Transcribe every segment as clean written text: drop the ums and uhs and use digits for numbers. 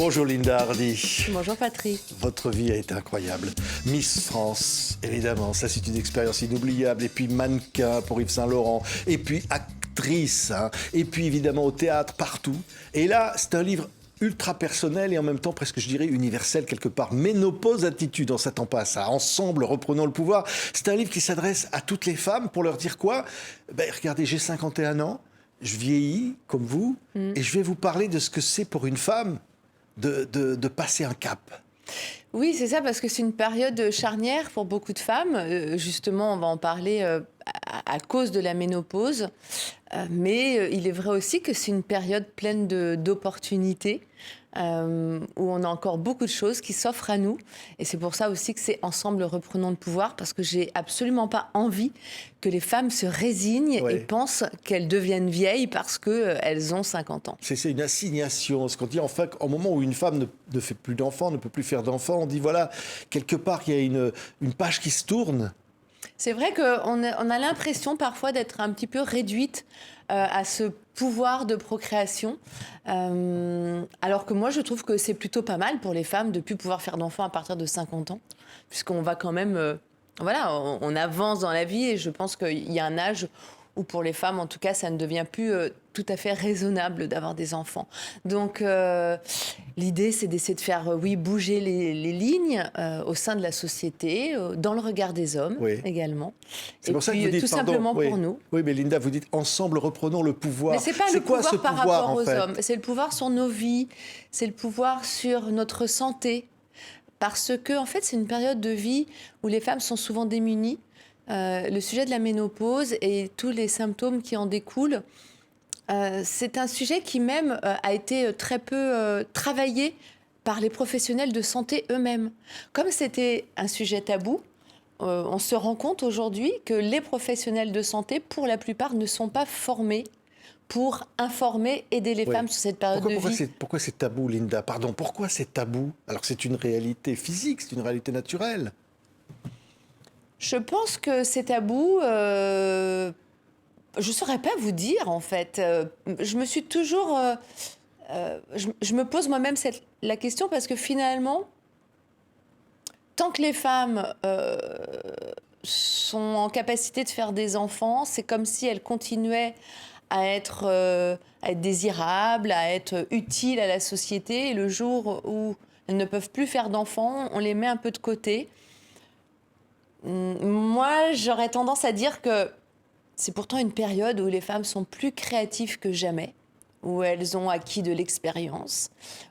Bonjour Linda Hardy. Bonjour Patrick. Votre vie a été incroyable. Miss France, évidemment, ça c'est une expérience inoubliable. Et puis mannequin pour Yves Saint Laurent. Et puis actrice. Et puis évidemment au théâtre, partout. Et là, c'est un livre ultra personnel et en même temps presque, je dirais, universel quelque part. Ménopause attitude, on s'attend pas à ça. Ensemble, reprenons le pouvoir. C'est un livre qui s'adresse à toutes les femmes pour leur dire quoi ? Regardez, j'ai 51 ans, je vieillis comme vous et je vais vous parler de ce que c'est pour une femme de passer un cap. Oui, c'est ça, parce que c'est une période charnière pour beaucoup de femmes. Justement, on va en parler à cause de la ménopause. Mais il est vrai aussi que c'est une période pleine d'opportunités, où on a encore beaucoup de choses qui s'offrent à nous. Et c'est pour ça aussi que c'est Ensemble, reprenons le pouvoir, parce que j'ai absolument pas envie que les femmes se résignent et pensent qu'elles deviennent vieilles parce qu'elles ont 50 ans. C'est une assignation. Ce qu'on dit, enfin, au moment où une femme ne fait plus d'enfants, ne peut plus faire d'enfants, on dit, voilà, quelque part, il y a une page qui se tourne. C'est vrai qu'on a l'impression parfois d'être un petit peu réduite à ce pouvoir de procréation, alors que moi je trouve que c'est plutôt pas mal pour les femmes de ne plus pouvoir faire d'enfants à partir de 50 ans, puisqu'on va quand même, on avance dans la vie et je pense qu'il y a un âge où pour les femmes, en tout cas, ça ne devient plus tout à fait raisonnable d'avoir des enfants. Donc, l'idée, c'est d'essayer de faire, bouger les lignes au sein de la société, dans le regard des hommes également. C'est pour ça que vous dites, tout simplement pour nous. Oui, mais Linda, vous dites ensemble, reprenons le pouvoir. Mais c'est pas le pouvoir par rapport aux en fait hommes. C'est le pouvoir sur nos vies, c'est le pouvoir sur notre santé. Parce que, en fait, c'est une période de vie où les femmes sont souvent démunies. Le sujet de la ménopause et tous les symptômes qui en découlent, c'est un sujet qui même a été très peu travaillé par les professionnels de santé eux-mêmes. Comme c'était un sujet tabou, on se rend compte aujourd'hui que les professionnels de santé, pour la plupart, ne sont pas formés pour informer, aider les femmes sur cette période de vie. Pourquoi c'est tabou, Linda ? Pardon, pourquoi c'est tabou ? Alors que c'est une réalité physique, c'est une réalité naturelle. Je pense que c'est tabou. Je ne saurais pas vous dire, en fait. Je me suis toujours... je me pose moi-même la question parce que finalement, tant que les femmes sont en capacité de faire des enfants, c'est comme si elles continuaient à être désirables, à être utiles à la société. Et le jour où elles ne peuvent plus faire d'enfants, on les met un peu de côté. Moi, j'aurais tendance à dire que c'est pourtant une période où les femmes sont plus créatives que jamais, où elles ont acquis de l'expérience,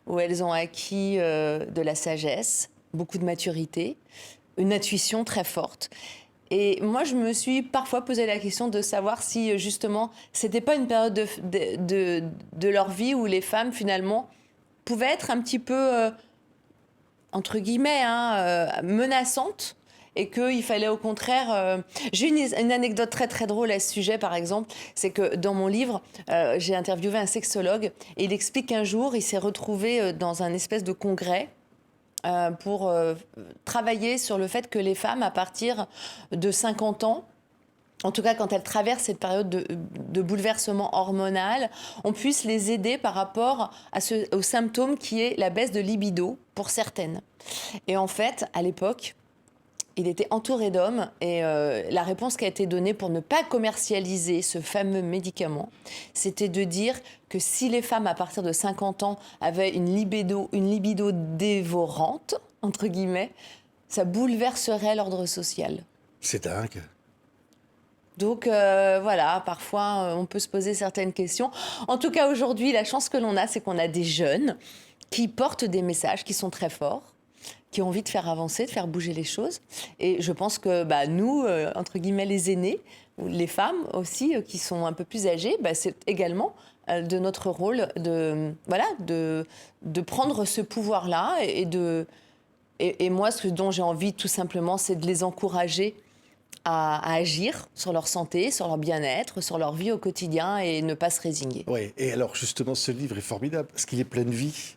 où elles ont acquis de la sagesse, beaucoup de maturité, une intuition très forte. Et moi, je me suis parfois posé la question de savoir si, justement, c'était pas une période de leur vie où les femmes, finalement, pouvaient être un petit peu, entre guillemets, menaçantes. Et qu'il fallait au contraire... J'ai une anecdote très très drôle à ce sujet, par exemple. C'est que dans mon livre, j'ai interviewé un sexologue et il explique qu'un jour, il s'est retrouvé dans un espèce de congrès pour travailler sur le fait que les femmes, à partir de 50 ans, en tout cas quand elles traversent cette période de bouleversement hormonal, on puisse les aider par rapport au symptôme qui est la baisse de libido pour certaines. Et en fait, à l'époque... il était entouré d'hommes et la réponse qui a été donnée pour ne pas commercialiser ce fameux médicament, c'était de dire que si les femmes à partir de 50 ans avaient une libido dévorante, entre guillemets, ça bouleverserait l'ordre social. C'est dingue. Donc voilà, parfois on peut se poser certaines questions. En tout cas aujourd'hui, la chance que l'on a, c'est qu'on a des jeunes qui portent des messages qui sont très forts, qui ont envie de faire avancer, de faire bouger les choses. Et je pense que nous, entre guillemets, les aînés, ou les femmes aussi, qui sont un peu plus âgées, c'est également de notre rôle de prendre ce pouvoir-là. Et moi, ce dont j'ai envie, tout simplement, c'est de les encourager à agir sur leur santé, sur leur bien-être, sur leur vie au quotidien et ne pas se résigner. Oui, et alors justement, ce livre est formidable parce qu'il est plein de vie.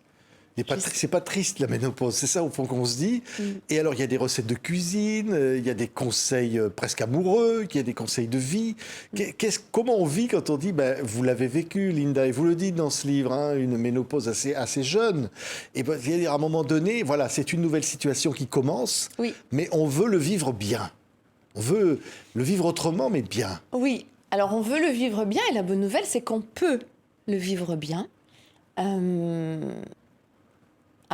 C'est pas triste la ménopause, c'est ça au fond qu'on se dit. Et alors il y a des recettes de cuisine, il y a des conseils presque amoureux, il y a des conseils de vie. Comment on vit quand on dit, vous l'avez vécu Linda, et vous le dites dans ce livre, hein, une ménopause assez jeune. Et à un moment donné, voilà, c'est une nouvelle situation qui commence, mais on veut le vivre bien. On veut le vivre autrement, mais bien. Oui, alors on veut le vivre bien, et la bonne nouvelle, c'est qu'on peut le vivre bien.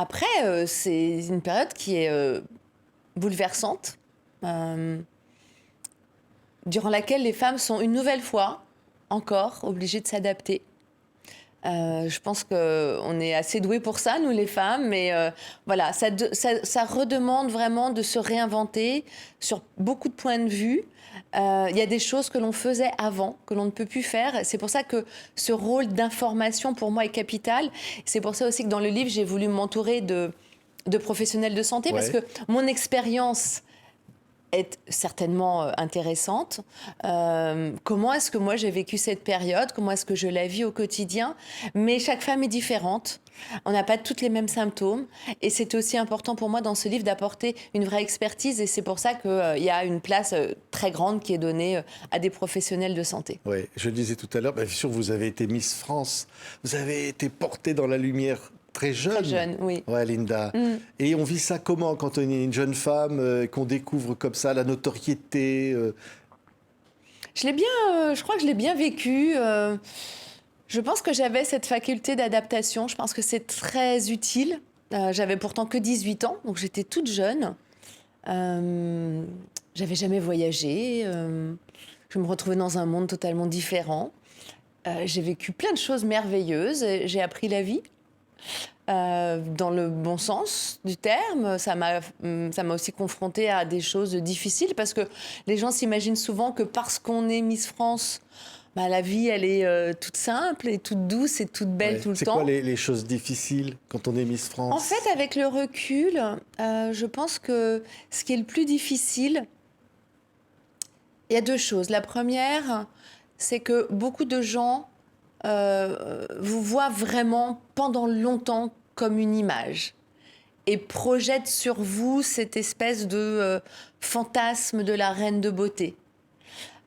Après, c'est une période qui est bouleversante, durant laquelle les femmes sont une nouvelle fois, encore, obligées de s'adapter. Je pense qu'on est assez doués pour ça, nous les femmes, mais voilà, ça redemande vraiment de se réinventer sur beaucoup de points de vue. Il y a des choses que l'on faisait avant, que l'on ne peut plus faire. C'est pour ça que ce rôle d'information, pour moi, est capital. C'est pour ça aussi que dans le livre, j'ai voulu m'entourer de professionnels de santé, parce que mon expérience est certainement intéressante. Comment est-ce que moi j'ai vécu cette période? Comment est-ce que je la vis au quotidien? Mais chaque femme est différente. On n'a pas toutes les mêmes symptômes. Et c'est aussi important pour moi dans ce livre d'apporter une vraie expertise. Et c'est pour ça qu'il y a une place très grande qui est donnée à des professionnels de santé. Oui, je le disais tout à l'heure, bien sûr, vous avez été Miss France. Vous avez été portée dans la lumière très jeune. Très jeune, oui. Ouais, Linda. Et on vit ça comment quand on est une jeune femme, qu'on découvre comme ça la notoriété Je crois que je l'ai bien vécu. Je pense que j'avais cette faculté d'adaptation. Je pense que c'est très utile. J'avais pourtant que 18 ans, donc j'étais toute jeune. J'avais jamais voyagé. Je me retrouvais dans un monde totalement différent. J'ai vécu plein de choses merveilleuses. J'ai appris la vie. Dans le bon sens du terme, ça m'a aussi confrontée à des choses difficiles, parce que les gens s'imaginent souvent que parce qu'on est Miss France, la vie elle est toute simple et toute douce et toute belle tout le temps. C'est quoi les choses difficiles quand on est Miss France? En fait, avec le recul, je pense que ce qui est le plus difficile, il y a deux choses. La première, c'est que beaucoup de gens vous voient vraiment pendant longtemps comme une image et projettent sur vous cette espèce de fantasme de la reine de beauté.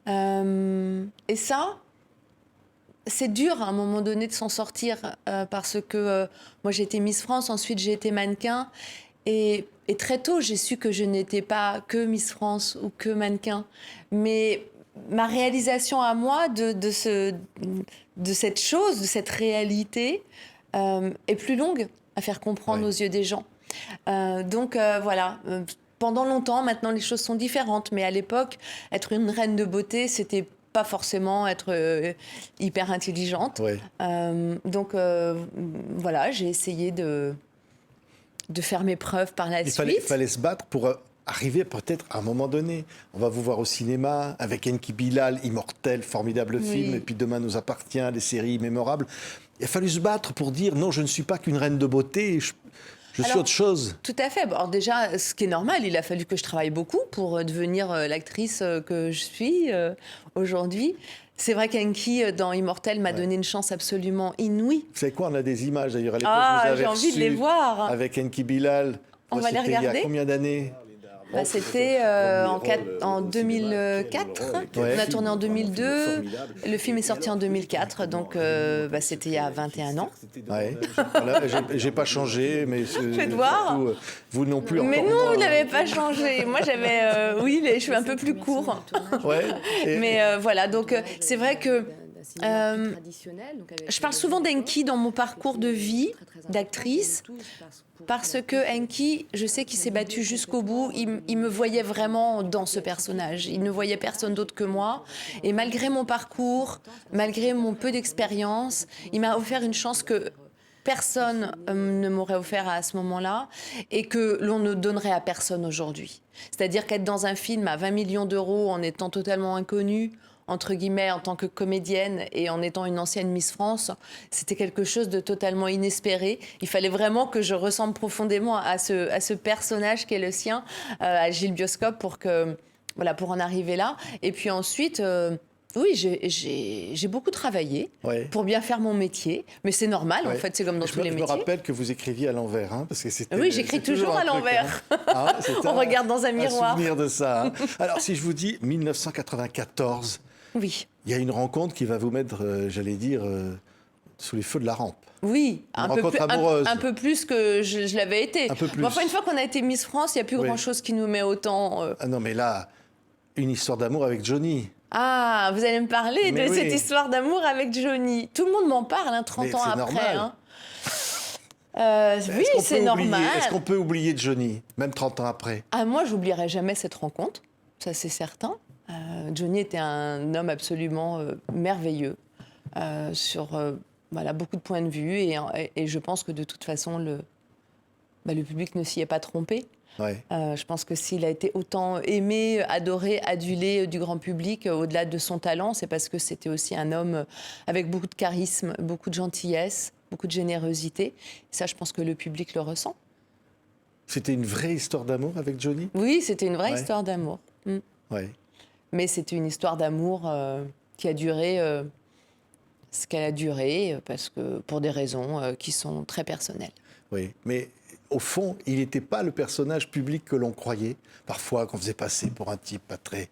Et ça, c'est dur à un moment donné de s'en sortir, parce que moi j'ai été Miss France, ensuite j'ai été mannequin, et très tôt j'ai su que je n'étais pas que Miss France ou que mannequin, mais ma réalisation à moi de cette chose, de cette réalité, est plus longue à faire comprendre aux yeux des gens. Donc voilà, pendant longtemps, maintenant les choses sont différentes, mais à l'époque, être une reine de beauté, c'était pas forcément être hyper intelligente. Donc voilà, j'ai essayé de faire mes preuves par la suite. Il fallait se battre pour arriver peut-être à un moment donné. On va vous voir au cinéma avec Enki Bilal, Immortel, formidable film, et puis Demain nous appartient, des séries mémorables. Il a fallu se battre pour dire non, je ne suis pas qu'une reine de beauté, je suis autre chose. Tout à fait. Alors déjà, ce qui est normal, il a fallu que je travaille beaucoup pour devenir l'actrice que je suis aujourd'hui. C'est vrai qu'Enki, dans Immortel, m'a donné une chance absolument inouïe. Vous savez quoi, on a des images d'ailleurs à l'époque. J'ai envie de les voir. Avec Enki Bilal. On va les regarder. Il y a combien d'années? C'était en 2004. On a tourné en 2002. Le film est sorti en 2004, donc c'était il y a 21 ans. Ouais. Voilà, j'ai pas changé, mais faites voir. Vous non plus. Mais non, vous n'avez pas changé. Moi, j'avais les cheveux un peu plus courts. Mais voilà, donc c'est vrai que je parle souvent d'Enki dans mon parcours de vie d'actrice, parce que Enki, je sais qu'il s'est battu jusqu'au bout. Il me voyait vraiment dans ce personnage. Il ne voyait personne d'autre que moi. Et malgré mon parcours, malgré mon peu d'expérience, il m'a offert une chance que personne ne m'aurait offert à ce moment-là, et que l'on ne donnerait à personne aujourd'hui. C'est-à-dire qu'être dans un film à 20 millions d'euros en étant totalement inconnu, entre guillemets, en tant que comédienne et en étant une ancienne Miss France, c'était quelque chose de totalement inespéré. Il fallait vraiment que je ressemble profondément à ce personnage qui est le sien, à Gilles Bioscope, pour en arriver là. Et puis ensuite, Oui, j'ai beaucoup travaillé Ouais. pour bien faire mon métier, mais c'est normal, en Ouais. fait, c'est comme dans tous les Je me métiers. rappelle que vous écriviez à l'envers, hein, parce que c'était. Oui, j'écris c'est toujours à un truc, l'envers. hein. Ah, c'est On regarde dans un miroir. souvenir de ça. Hein. Alors, si je vous dis 1994, Oui, il y a une rencontre qui va vous mettre, j'allais dire, sous les feux de la rampe. oui, Une rencontre amoureuse. un peu plus que je l'avais été. Un peu plus. Mais enfin, une fois qu'on a été Miss France, il n'y a plus Oui. grand-chose qui nous met autant... Ah non, mais là, une histoire d'amour avec Johnny. Ah, vous allez me parler Mais de oui. cette histoire d'amour avec Johnny. Tout le monde m'en parle, hein, 30 Mais ans c'est après. normal. Hein. Oui, Est-ce qu'on c'est peut normal. Est-ce qu'on peut oublier Johnny, même 30 ans après? Ah, moi, j'oublierai jamais cette rencontre, ça c'est certain. Johnny était un homme absolument merveilleux sur voilà, beaucoup de points de vue et je pense que de toute façon, le public ne s'y est pas trompé. Ouais. Je pense que s'il a été autant aimé, adoré, adulé du grand public, au-delà de son talent, c'est parce que c'était aussi un homme avec beaucoup de charisme, beaucoup de gentillesse, beaucoup de générosité. Et ça, je pense que le public le ressent. C'était une vraie histoire d'amour avec Johnny? Oui, c'était une vraie Ouais. histoire d'amour. Mm. Ouais. Mais c'était une histoire d'amour qui a duré ce qu'elle a duré, parce que, pour des raisons qui sont très personnelles. Oui, mais au fond, il n'était pas le personnage public que l'on croyait. Parfois, qu'on faisait passer pour un type pas très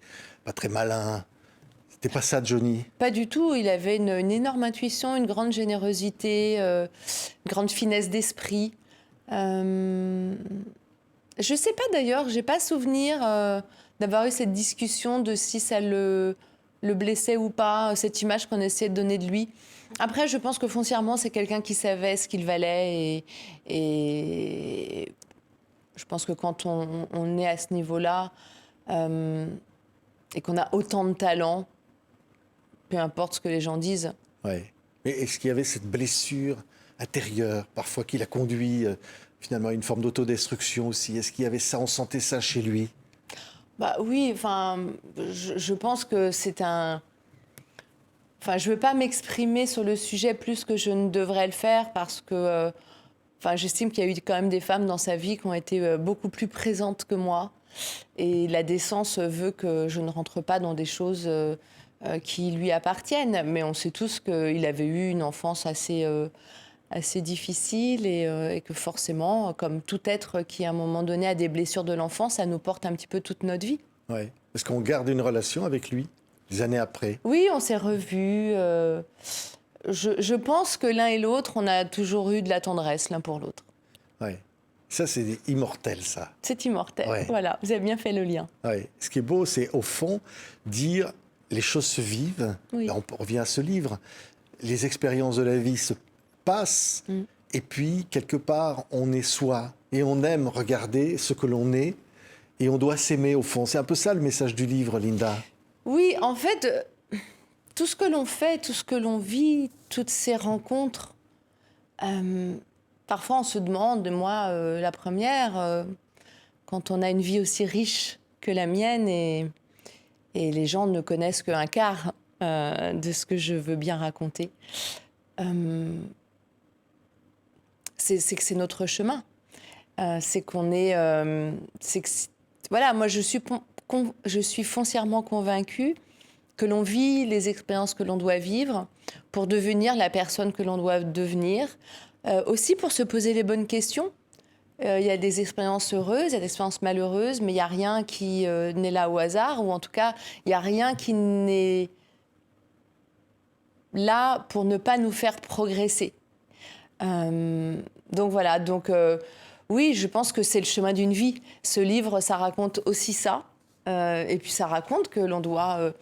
malin. C'était pas ça, Johnny. Pas du tout. Il avait une énorme intuition, une grande générosité, une grande finesse d'esprit. Je sais pas d'ailleurs, j'ai pas souvenir d'avoir eu cette discussion de si ça le blessait ou pas, cette image qu'on essayait de donner de lui. Après, je pense que foncièrement, c'est quelqu'un qui savait ce qu'il valait et je pense que quand on est à ce niveau-là et qu'on a autant de talent, peu importe ce que les gens disent. Ouais. Mais est-ce qu'il y avait cette blessure intérieure, parfois, qui l'a conduit finalement à une forme d'autodestruction aussi? Est-ce qu'il y avait ça, on sentait ça chez lui? Bah oui, enfin, je pense que c'est un... Enfin, je ne veux pas m'exprimer sur le sujet plus que je ne devrais le faire parce que enfin, j'estime qu'il y a eu quand même des femmes dans sa vie qui ont été beaucoup plus présentes que moi. Et la décence veut que je ne rentre pas dans des choses qui lui appartiennent. Mais on sait tous qu'il avait eu une enfance assez difficile et que forcément, comme tout être qui, à un moment donné, a des blessures de l'enfance, ça nous porte un petit peu toute notre vie. Ouais. Est-ce qu'on garde une relation avec lui, des années après? Oui, on s'est revus. Je pense que l'un et l'autre, on a toujours eu de la tendresse l'un pour l'autre. Ouais. Ça, c'est immortel, ça. C'est immortel. Ouais. Voilà, vous avez bien fait le lien. Ouais. Ce qui est beau, c'est au fond dire les choses se vivent. Oui. Là, on revient à ce livre. Les expériences de la vie se passent. Et puis, quelque part, on est soi. Et on aime regarder ce que l'on est. Et on doit s'aimer, au fond. C'est un peu ça le message du livre, Linda. Oui, en fait, tout ce que l'on fait, tout ce que l'on vit, toutes ces rencontres, parfois on se demande, moi la première, quand on a une vie aussi riche que la mienne et les gens ne connaissent qu'un quart de ce que je veux bien raconter, c'est que c'est notre chemin. C'est qu'on est... voilà, moi je suis foncièrement convaincue que l'on vit les expériences que l'on doit vivre pour devenir la personne que l'on doit devenir. Aussi pour se poser les bonnes questions. Il y a des expériences heureuses, il y a des expériences malheureuses, mais il n'y a rien qui n'est là au hasard, ou en tout cas, il n'y a rien qui n'est là pour ne pas nous faire progresser. Donc voilà, oui, je pense que c'est le chemin d'une vie. Ce livre, ça raconte aussi ça. Et puis ça raconte que l'on doit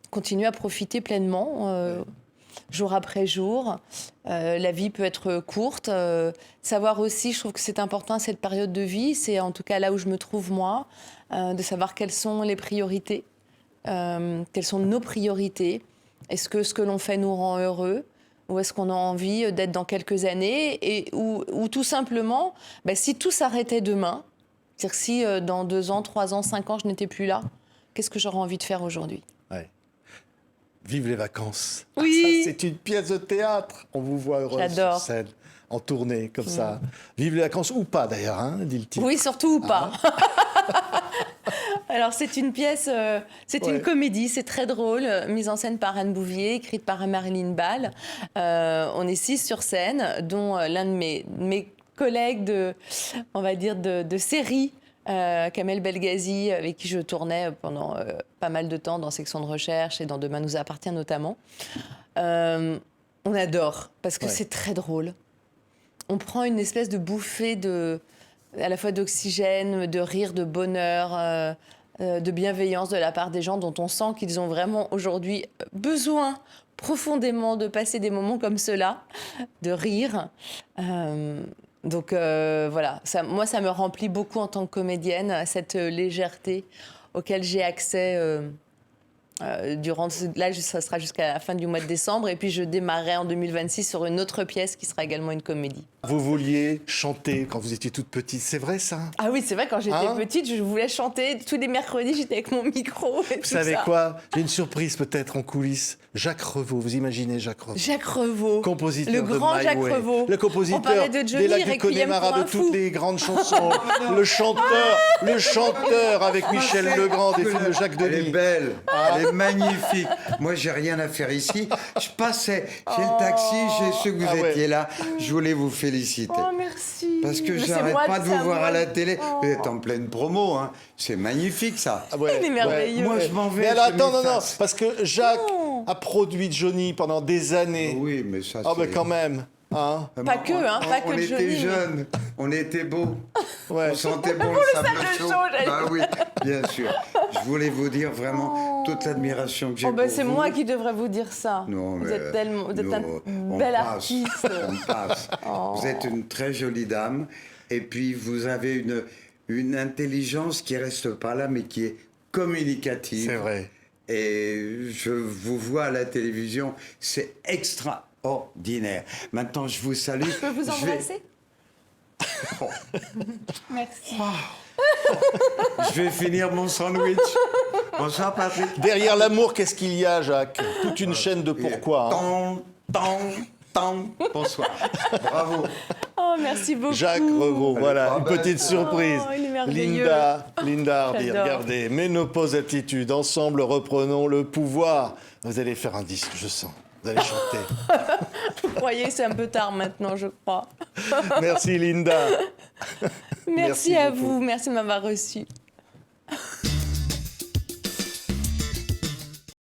continuer à profiter pleinement, jour après jour. La vie peut être courte. Savoir aussi, je trouve que c'est important, cette période de vie, c'est en tout cas là où je me trouve moi, de savoir quelles sont les priorités, quelles sont nos priorités. Est-ce que ce que l'on fait nous rend heureux ? Ou est-ce qu'on a envie d'être dans quelques années ou tout simplement, si tout s'arrêtait demain, c'est-à-dire si dans 2 ans, 3 ans, 5 ans, je n'étais plus là, qu'est-ce que j'aurais envie de faire aujourd'hui ? Ouais. Vive les vacances. Oui. Ah, ça, c'est une pièce de théâtre. On vous voit heureuse J'adore. sur scène, en tournée, comme ça. Vive les vacances, ou pas d'ailleurs, hein, dit le titre. Oui, surtout ou pas. Alors, c'est une pièce, c'est une comédie, c'est très drôle, mise en scène par Anne Bouvier, écrite par Marilyn Ball. On est 6 sur scène, dont l'un de mes collègues on va dire, de série, Kamel Belghazi, avec qui je tournais pendant pas mal de temps dans Section de recherche et dans Demain nous appartient notamment. On adore, parce que c'est très drôle. On prend une espèce de bouffée à la fois d'oxygène, de rire, de bonheur, de bienveillance de la part des gens dont on sent qu'ils ont vraiment aujourd'hui besoin profondément de passer des moments comme ceux-là, de rire. Donc voilà, moi ça me remplit beaucoup en tant que comédienne, cette légèreté auquel j'ai accès là, ça sera jusqu'à la fin du mois de décembre. Et puis je démarrerai en 2026 sur une autre pièce qui sera également une comédie. Vous vouliez chanter quand vous étiez toute petite, c'est vrai ça? Ah oui, c'est vrai, quand j'étais petite, je voulais chanter. Tous les mercredis, j'étais avec mon micro et tout ça. Vous savez quoi? J'ai une surprise peut-être en coulisses. Jacques Revaux, vous imaginez Jacques Revaux? Jacques Revaux. Compositeur le grand de Jacques My Way. Revaux. Le compositeur On parlait de Johnny, des Lacs du Connemara, de toutes les grandes chansons. le chanteur avec Michel Legrand, des films de Jacques Denis. Elle est belle, elle est magnifique. Moi, j'ai rien à faire ici. Je passais, j'ai le taxi, j'ai su que vous étiez là. Je voulais vous féliciter. Oh, merci. Parce que j'arrête pas de vous voir à la télé. Vous êtes en pleine promo, hein. C'est magnifique, ça. Ah ouais, il est merveilleux. Moi, je m'en vais. Mais alors, attends, non, m'efface. parce que Jacques a produit Johnny pendant des années. Oui, mais ça, Ah, c'est... ben quand même. Hein? Pas que, pas que on Johnny. était mais- jeunes, on était beaux. Ouais. On sentait bon le sable chaud. j'allais Bah oui, bien sûr. Je voulais vous dire vraiment toute l'admiration que j'ai pour c'est vous. moi qui devrais vous dire ça. Non, vous mais êtes tellement, vous êtes on un bel passe, artiste. On passe. Vous êtes une très jolie dame. Et puis, vous avez une intelligence qui reste pas là, mais qui est communicative. C'est vrai. Et je vous vois à la télévision, c'est extraordinaire. Maintenant, je vous salue. Je peux vous embrasser? Merci. Je vais finir mon sandwich. Bonsoir, Patrick. Derrière l'amour, qu'est-ce qu'il y a, Jacques? Toute une chaîne de pourquoi. Hein? Tant. Bonsoir. Bravo. Oh, merci beaucoup. Jacques Revaux, voilà, pas une bête. petite surprise. Oh, il est merveilleux. Linda Hardy, J'adore. regardez, Ménopause Attitude, ensemble reprenons le pouvoir. Vous allez faire un disque, je sens. Vous allez chanter. Vous croyez, c'est un peu tard maintenant, je crois. Merci Linda. Merci Merci à beaucoup. vous, merci de m'avoir reçu.